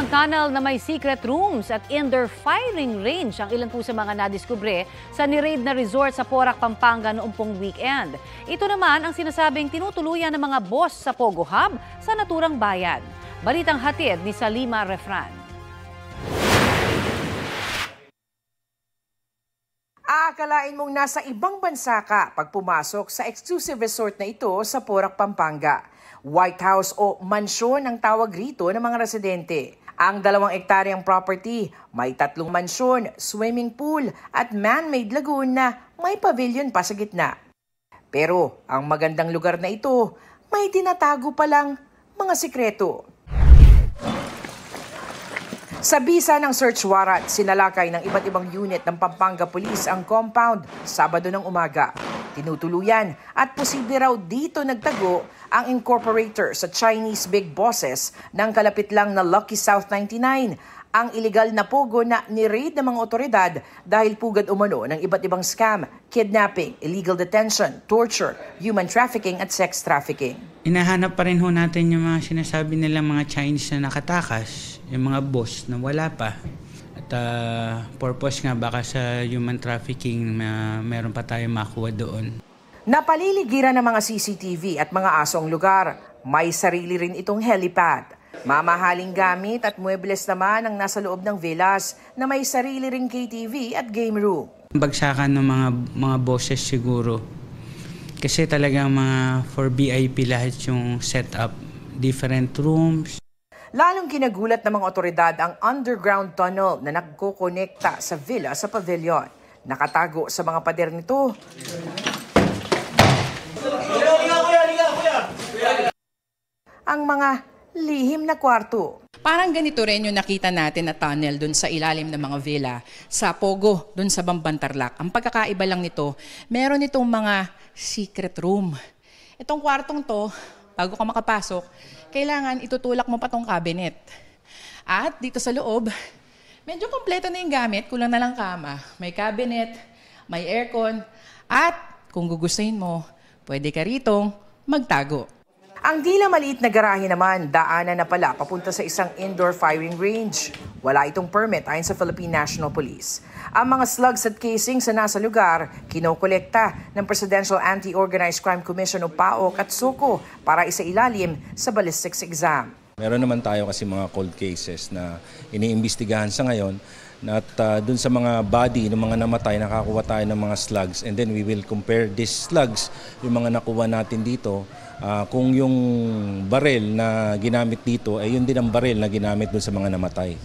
Isang tunnel na may secret rooms at indoor firing range ang ilan po sa mga nadiskubre sa ni-raid na resort sa Porac, Pampanga noong pong weekend. Ito naman ang sinasabing tinutuluyan ng mga boss sa Pogo Hub sa naturang bayan. Balitang hatid ni Salima Refran. Aakalain mong nasa ibang bansa ka pag pumasok sa exclusive resort na ito sa Porac, Pampanga. White House o mansyon ang tawag rito ng mga residente. Ang 2 hektaryang property, may 3 mansyon, swimming pool at man-made lagoon na may pavilion pa sa gitna. Pero ang magandang lugar na ito, may tinatago palang mga sikreto. Sa bisa ng search warrant, sinalakay ng iba't ibang unit ng Pampanga Police ang compound Sabado ng umaga. Tinutuluyan at posible raw dito nagtago ang incorporator sa Chinese big bosses ng kalapit lang na Lucky South 99, ang iligal na pogo na ni-raid ng mga otoridad dahil pugad umano ng iba't ibang scam, kidnapping, illegal detention, torture, human trafficking at sex trafficking. Hinahanap pa rin ho natin yung mga sinasabi nilang mga Chinese na nakatakas, yung mga boss na wala pa. At purpose nga baka sa human trafficking meron pa tayong makuha doon. Napaliligiran ng mga CCTV at mga asong lugar. May sarili rin itong helipad. Mamahaling gamit at muebles naman ang nasa loob ng villas na may sarili ring KTV at game room. Bagsakan ng mga bosses siguro. Kasi talagang mga for VIP lahat yung setup, different rooms. Lalong kinagulat ng mga otoridad ang underground tunnel na nagkokonekta sa villa sa pavilion. Nakatago sa mga pader nito ang mga lihim na kwarto. Parang ganito rin yung nakita natin na tunnel dun sa ilalim ng mga villa sa Pogo, dun sa Bambantarlac. Ang pagkakaiba lang nito, meron itong mga secret room. Itong kwartong to, bago ka makapasok, kailangan itutulak mo pa tong cabinet. At dito sa loob, medyo kompleto na yung gamit, kulang na lang kama. May cabinet, may aircon, at kung gugustuhin mo, pwede ka ritong magtago. Ang tila maliit na garahe naman, daanan na pala papunta sa isang indoor firing range. Wala itong permit ayon sa Philippine National Police. Ang mga slugs at casings sa nasa lugar, kinokolekta ng Presidential Anti-Organized Crime Commission o PAOC at SOCO para isailalim sa ballistics exam. Meron naman tayo kasi mga cold cases na iniimbestigahan sa ngayon. At dun sa mga body ng mga namatay, nakakuha tayo ng mga slugs, and then we will compare these slugs, yung mga nakuha natin dito, kung yung baril na ginamit dito ay yun din ang baril na ginamit dun sa mga namatay.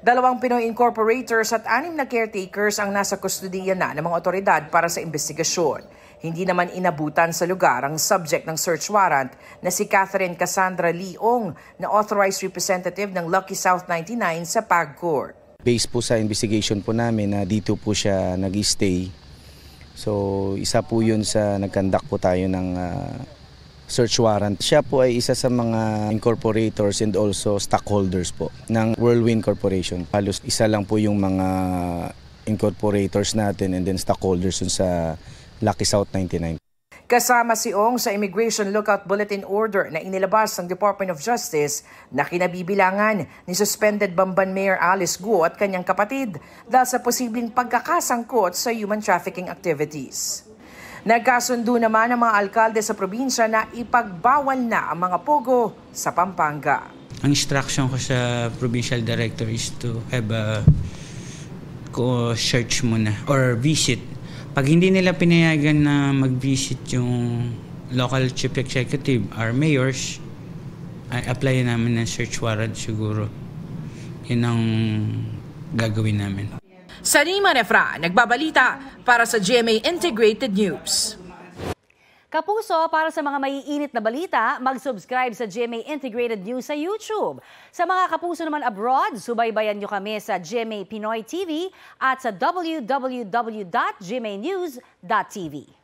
2 Pinoy incorporators at 6 na caretakers ang nasa kustudiya na ng mga otoridad para sa investigasyon. Hindi naman inabutan sa lugar ang subject ng search warrant na si Catherine Cassandra Leong na authorized representative ng Lucky South 99 sa PAGCOR. Based po sa investigation po namin na dito po siya nag-stay. So isa po yun sa nag-conduct po tayo ng search warrant. Siya po ay isa sa mga incorporators and also stockholders po ng Whirlwind Corporation. Halos isa lang po yung mga incorporators natin and then stockholders dun sa Lucky South 99. Kasama si Ong sa Immigration Lookout Bulletin Order na inilabas ng Department of Justice na kinabibilangan ni suspended Bamban Mayor Alice Guo at kanyang kapatid dahil sa posibleng pagkakasangkot sa human trafficking activities. Nagkasundo naman ang mga alkalde sa probinsya na ipagbawal na ang mga pogo sa Pampanga. Ang instruction ko sa provincial director is to have a search muna or visit. Pag hindi nila pinayagan na mag-visit yung local chief executive or mayors, ay apply namin ng search warrant siguro. Yun ang gagawin namin. Salima Refran, nagbabalita para sa GMA Integrated News. Kapuso, para sa mga maiinit na balita, mag-subscribe sa GMA Integrated News sa YouTube. Sa mga kapuso naman abroad, subaybayan nyo kami sa GMA Pinoy TV at sa www.gmanews.tv.